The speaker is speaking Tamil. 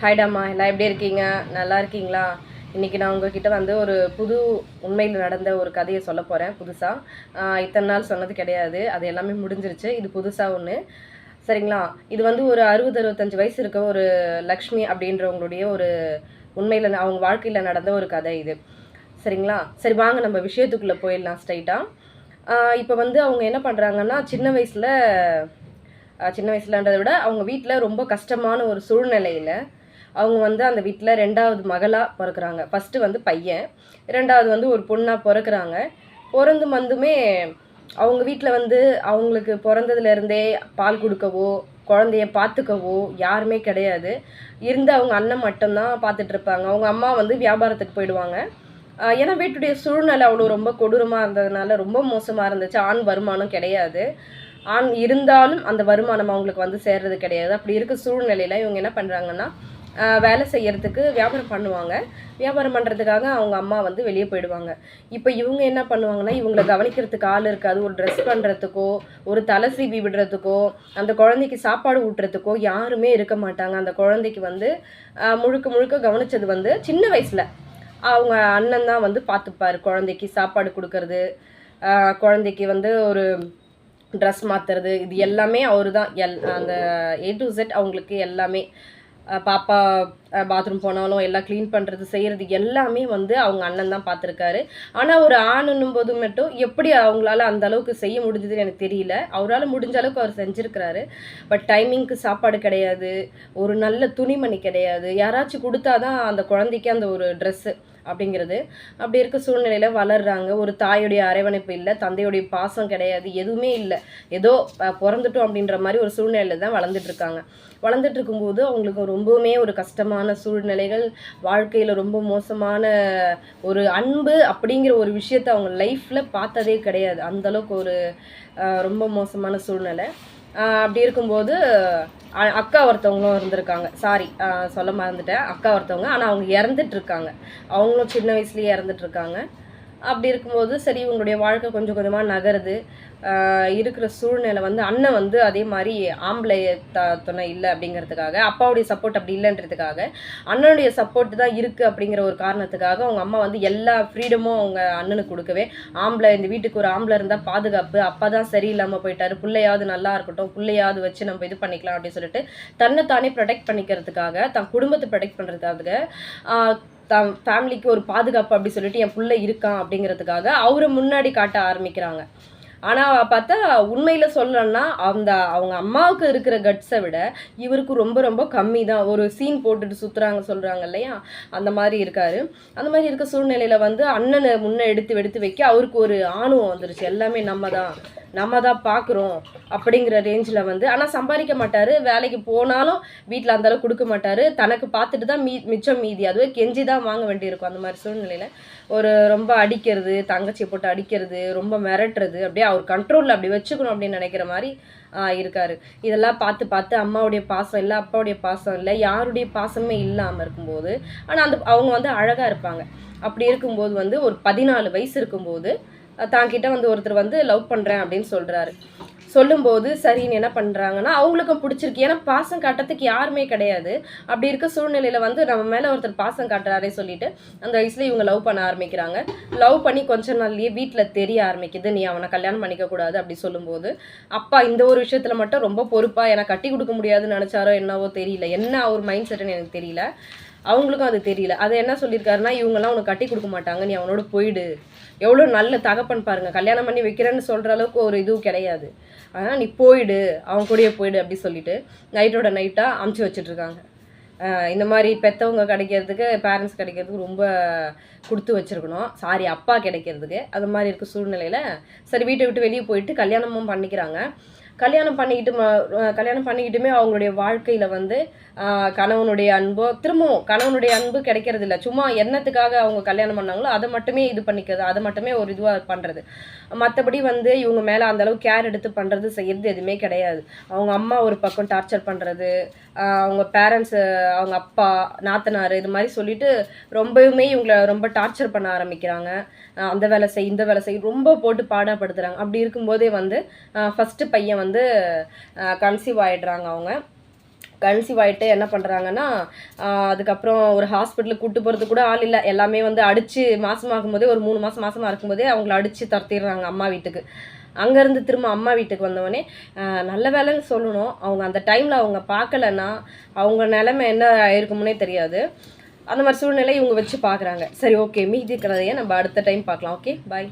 ஹாய்டாம்மா, எல்லாம் எப்படி இருக்கீங்க? நல்லா இருக்கீங்களா? இன்றைக்கி நான் உங்ககிட்ட வந்து ஒரு புது உண்மையில் நடந்த ஒரு கதையை சொல்ல போகிறேன் புதுசாக. இத்தனை நாள் சொன்னது கிடையாது, அது எல்லாமே முடிஞ்சிருச்சு. இது புதுசாக ஒன்று, சரிங்களா? இது வந்து ஒரு 60-65 வயசு இருக்க ஒரு லக்ஷ்மி அப்படின்றவங்களுடைய ஒரு உண்மையில் அவங்க வாழ்க்கையில் நடந்த ஒரு கதை இது, சரிங்களா? சரி, வாங்க நம்ம விஷயத்துக்குள்ளே போயிடலாம் ஸ்ட்ரைட்டாக. இப்போ வந்து அவங்க என்ன பண்ணுறாங்கன்னா, சின்ன வயசுலன்றதை விட அவங்க வீட்டில் ரொம்ப கஷ்டமான ஒரு சூழ்நிலையில் அவங்க வந்து அந்த வீட்டில் 2வது மகளாக பிறக்கிறாங்க. ஃபஸ்ட்டு வந்து பையன், 2வது வந்து ஒரு பொண்ணாக பிறக்கிறாங்க. வந்துமே அவங்க வீட்டில் வந்து அவங்களுக்கு பிறந்ததுலேருந்தே பால் கொடுக்கவோ குழந்தைய பார்த்துக்கவோ யாருமே கிடையாது. இருந்து அவங்க அண்ணன் மட்டும்தான் பார்த்துட்ருப்பாங்க. அவங்க அம்மா வந்து வியாபாரத்துக்கு போயிடுவாங்க. ஏன்னா வீட்டுடைய சூழ்நிலை அவ்வளோ ரொம்ப கொடூரமாக இருந்ததுனால ரொம்ப மோசமாக இருந்துச்சு. ஆண் வருமானம் கிடையாது. ஆண் இருந்தாலும் அந்த வருமானம் அவங்களுக்கு வந்து சேர்றது கிடையாது. அப்படி இருக்க சூழ்நிலையில் இவங்க என்ன பண்ணுறாங்கன்னா, வேலை செய்யறதுக்கு வியாபாரம் பண்ணுவாங்க. வியாபாரம் பண்ணுறதுக்காக அவங்க அம்மா வந்து வெளியே போயிடுவாங்க. இப்போ இவங்க என்ன பண்ணுவாங்கன்னா, இவங்கள கவனிக்கிறதுக்கு ஆள் இருக்காது. ஒரு ட்ரெஸ் பண்ணுறதுக்கோ, ஒரு தலை சீவி விடுறதுக்கோ, அந்த குழந்தைக்கு சாப்பாடு ஊட்டுறதுக்கோ யாருமே இருக்க மாட்டாங்க. அந்த குழந்தைக்கு வந்து முழுக்க முழுக்க கவனித்தது வந்து சின்ன வயசில் அவங்க அண்ணன் தான் வந்து பார்த்துப்பார். குழந்தைக்கு சாப்பாடு கொடுக்கறது, குழந்தைக்கு வந்து ஒரு ட்ரெஸ் மாற்றுறது, இது எல்லாமே அவர் தான். அந்த A to Z அவங்களுக்கு எல்லாமே. பாப்பா பாத்ரூம் போனாலும் எல்லாம் க்ளீன் பண்ணுறது செய்கிறது எல்லாமே வந்து அவங்க அண்ணன் தான் பார்த்துருக்காரு. ஆனால் ஒரு ஆணுன்னும் போது மட்டும் எப்படி அவங்களால அந்த அளவுக்கு செய்ய முடிஞ்சதுன்னு எனக்கு தெரியல. அவரால் முடிஞ்ச அளவுக்கு அவர் செஞ்சுருக்கிறாரு. பட் டைமிங்க்கு சாப்பாடு கிடையாது, ஒரு நல்ல துணிமணி கிடையாது. யாராச்சும் கொடுத்தா தான் அந்த குழந்தைக்கு அந்த ஒரு ட்ரெஸ்ஸு அப்படிங்கிறது. அப்படி இருக்க சூழ்நிலையில் வளர்கிறாங்க. ஒரு தாயுடைய அரவணைப்பு இல்லை, தந்தையுடைய பாசம் கிடையாது, எதுவுமே இல்லை. ஏதோ பிறந்துட்டோம் அப்படின்ற மாதிரி ஒரு சூழ்நிலையில் தான் வளர்ந்துட்டுருக்காங்க. வளர்ந்துட்டு இருக்கும்போது அவங்களுக்கு ரொம்பவுமே ஒரு கஷ்டமான சூழ்நிலைகள், வாழ்க்கையில் ரொம்ப மோசமான ஒரு அன்பு அப்படிங்கிற ஒரு விஷயத்தை அவங்க லைஃப்பில் பார்த்ததே கிடையாது. அந்தளவுக்கு ஒரு ரொம்ப மோசமான சூழ்நிலை. அப்படி இருக்கும்போது அக்கா ஒருத்தவங்களும் இருந்திருக்காங்க. சாரி, சொல்ல மறந்துட்டேன். அக்கா ஒருத்தவங்க, ஆனால் அவங்க இறந்துட்டுருக்காங்க. அவங்களும் சின்ன வயசுலேயே இறந்துட்டுருக்காங்க. அப்படி இருக்கும்போது சரி, இவங்களுடைய வாழ்க்கை கொஞ்சம் கொஞ்சமாக நகருது. இருக்கிற சூழ்நிலை வந்து அண்ணன் வந்து அதே மாதிரி ஆம்பளை துணை இல்லை அப்படிங்கிறதுக்காக, அப்பாவுடைய சப்போர்ட் அப்படி இல்லைன்றதுக்காக, அண்ணனுடைய சப்போர்ட் தான் இருக்குது அப்படிங்கிற ஒரு காரணத்துக்காக அவங்க அம்மா வந்து எல்லா ஃப்ரீடமும் அவங்க அண்ணனுக்கு கொடுக்கவே, இந்த வீட்டுக்கு ஒரு ஆம்பளை இருந்தால் பாதுகாப்பு, அப்பா தான் சரியில்லாமல் போயிட்டாரு, பிள்ளையாவது நல்லா இருக்கட்டும், பிள்ளையாவது வச்சு நம்ம இது பண்ணிக்கலாம் அப்படின்னு சொல்லிட்டு தன்னைத்தானே ப்ரொடெக்ட் பண்ணிக்கிறதுக்காக, தன் குடும்பத்தை ப்ரொடெக்ட் பண்ணுறதுக்காக, தன் ஃபேமிலிக்கு ஒரு பாதுகாப்பு அப்படி சொல்லிட்டு என் பிள்ளை இருக்கான் அப்படிங்கிறதுக்காக அவரை முன்னாடி காட்ட ஆரம்பிக்கிறாங்க. ஆனால் பார்த்தா உண்மையில் சொல்லணும்னா அவங்க அம்மாவுக்கு இருக்கிற கட்ஸை விட இவருக்கு ரொம்ப ரொம்ப கம்மி தான். ஒரு சீன் போட்டுட்டு சுற்றுறாங்க சொல்கிறாங்க இல்லையா, அந்த மாதிரி இருக்கார். அந்த மாதிரி இருக்க சூழ்நிலையில் வந்து அண்ணனை முன்னே எடுத்து வைக்க அவருக்கு ஒரு ஆணவம் வந்துருச்சு. எல்லாமே நம்ம தான் பார்க்குறோம் அப்படிங்கிற ரேஞ்சில் வந்து, ஆனால் சம்பாதிக்க மாட்டார். வேலைக்கு போனாலும் வீட்டில் அந்தளவுக்கு கொடுக்க மாட்டார். தனக்கு பார்த்துட்டு தான் மிச்சம் மீதி அதுவே கெஞ்சி தான் வாங்க வேண்டியிருக்கும். அந்த மாதிரி சூழ்நிலையில் ஒரு ரொம்ப அடிக்கிறது, தங்கச்சியை போட்டு அடிக்கிறது, ரொம்ப மிரட்டுறது, அப்படியே அவர் கண்ட்ரோலில் அப்படி வச்சுக்கணும் அப்படின்னு நினைக்கிற மாதிரி இருக்கார். இதெல்லாம் பார்த்து அம்மாவுடைய பாசம் இல்லை, அப்பாவுடைய பாசம் இல்லை, யாருடைய பாசமே இல்லாமல் இருக்கும்போது, ஆனால் அவங்க வந்து அழகாக இருப்பாங்க. அப்படி இருக்கும்போது வந்து ஒரு 14 வயசு இருக்கும்போது தாங்கிட்ட வந்து ஒருத்தர் வந்து லவ் பண்ணுறேன் அப்படின்னு சொல்கிறாரு. சொல்லும்போது சரின்னு என்ன பண்ணுறாங்கன்னா, அவங்களுக்கும் பிடிச்சிருக்கு. ஏன்னா பாசம் காட்டுறதுக்கு யாருமே கிடையாது. அப்படி இருக்க சூழ்நிலையில் வந்து நம்ம மேலே ஒருத்தர் பாசம் காட்டுறாரே சொல்லிட்டு அந்த வயசில் இவங்க லவ் பண்ண ஆரம்பிக்கிறாங்க. லவ் பண்ணி கொஞ்ச நாள்லேயே வீட்டில் தெரிய ஆரம்பிக்குது, நீ அவனை கல்யாணம் பண்ணிக்கக்கூடாது அப்படி சொல்லும்போது, அப்பா இந்த ஒரு விஷயத்தில் மட்டும் ரொம்ப பொறுப்பாக எனக்கு கட்டி கொடுக்க முடியாதுன்னு நினச்சாரோ என்னவோ தெரியல. என்ன அவர் மைண்ட் செட்டுன்னு எனக்கு தெரியல, அவங்களுக்கும் அது தெரியல. அதை என்ன சொல்லியிருக்காருன்னா, இவங்கெல்லாம் உனக்கு கட்டி கொடுக்க மாட்டாங்க, நீ அவனோட போயிடு. எவ்வளோ நல்ல தகப்பன் பாருங்கள், கல்யாணம் பண்ணி வைக்கிறேன்னு சொல்கிற அளவுக்கு ஒரு இதுவும் கிடையாது. ஆனால் நீ போயிடு, அவன் கூடயே போயிடு அப்படி சொல்லிட்டு நைட்டோட நைட்டாக அமுச்சு வச்சுட்ருக்காங்க. இந்த மாதிரி பெற்றவங்க கிடைக்கிறதுக்கு, பேரண்ட்ஸ் கிடைக்கிறதுக்கு ரொம்ப கொடுத்து வச்சுருக்கணும். சாரி, அப்பா கிடைக்கிறதுக்கு. அது மாதிரி இருக்க சூழ்நிலையில் சரி வீட்டை விட்டு வெளியே போயிட்டு கல்யாணமும் பண்ணிக்கிறாங்க. கல்யாணம் பண்ணிக்கிட்டுமே அவங்களுடைய வாழ்க்கையில் வந்து கணவனுடைய அன்போ திரும்பவும் கணவனுடைய அன்பு கிடைக்கிறது இல்லை. சும்மா எண்ணத்துக்காக அவங்க கல்யாணம் பண்ணாங்களோ அதை மட்டுமே இது பண்ணிக்கிறது, அதை மட்டுமே ஒரு இதுவாக பண்ணுறது. மற்றபடி வந்து இவங்க மேலே அந்தளவுக்கு கேர் எடுத்து பண்ணுறது செய்கிறது எதுவுமே கிடையாது. அவங்க அம்மா ஒரு பக்கம் டார்ச்சர் பண்ணுறது, அவங்க பேரண்ட்ஸு, அவங்க அப்பா, நாத்தனார், இது மாதிரி சொல்லிட்டு ரொம்பவுமே இவங்களை ரொம்ப டார்ச்சர் பண்ண ஆரம்பிக்கிறாங்க. அந்த வேலை செய், இந்த வேலை செய், ரொம்ப போட்டு பாடப்படுத்துகிறாங்க. அப்படி இருக்கும்போதே வந்து ஃபஸ்ட்டு பையன் வந்து கன்சீவ் ஆகிடுறாங்க அவங்க. கன்சீவ் ஆகிட்டு என்ன பண்ணுறாங்கன்னா, அதுக்கப்புறம் ஒரு ஹாஸ்பிட்டலுக்கு கூட்டு போகிறதுக்கு கூட ஆள் இல்லை. எல்லாமே வந்து அடித்து மாதமாகும்போதே ஒரு 3 மாதம் மாசமாக இருக்கும்போதே அவங்கள அடித்து துரத்திடுறாங்க அம்மா வீட்டுக்கு. அங்கேருந்து திரும்ப அம்மா வீட்டுக்கு வந்தவொடனே நல்ல வேலைன்னு சொல்லணும். அவங்க அந்த டைமில் அவங்க பார்க்கலன்னா, அவங்க நிலைமை என்ன ஆயிருக்கும்னே தெரியாது. அந்த மாதிரி சூழ்நிலை இவங்க வச்சு பார்க்குறாங்க. சரி, ஓகே, மீதி கதையை நம்ம அடுத்த டைம் பார்க்கலாம். ஓகே, பாய்.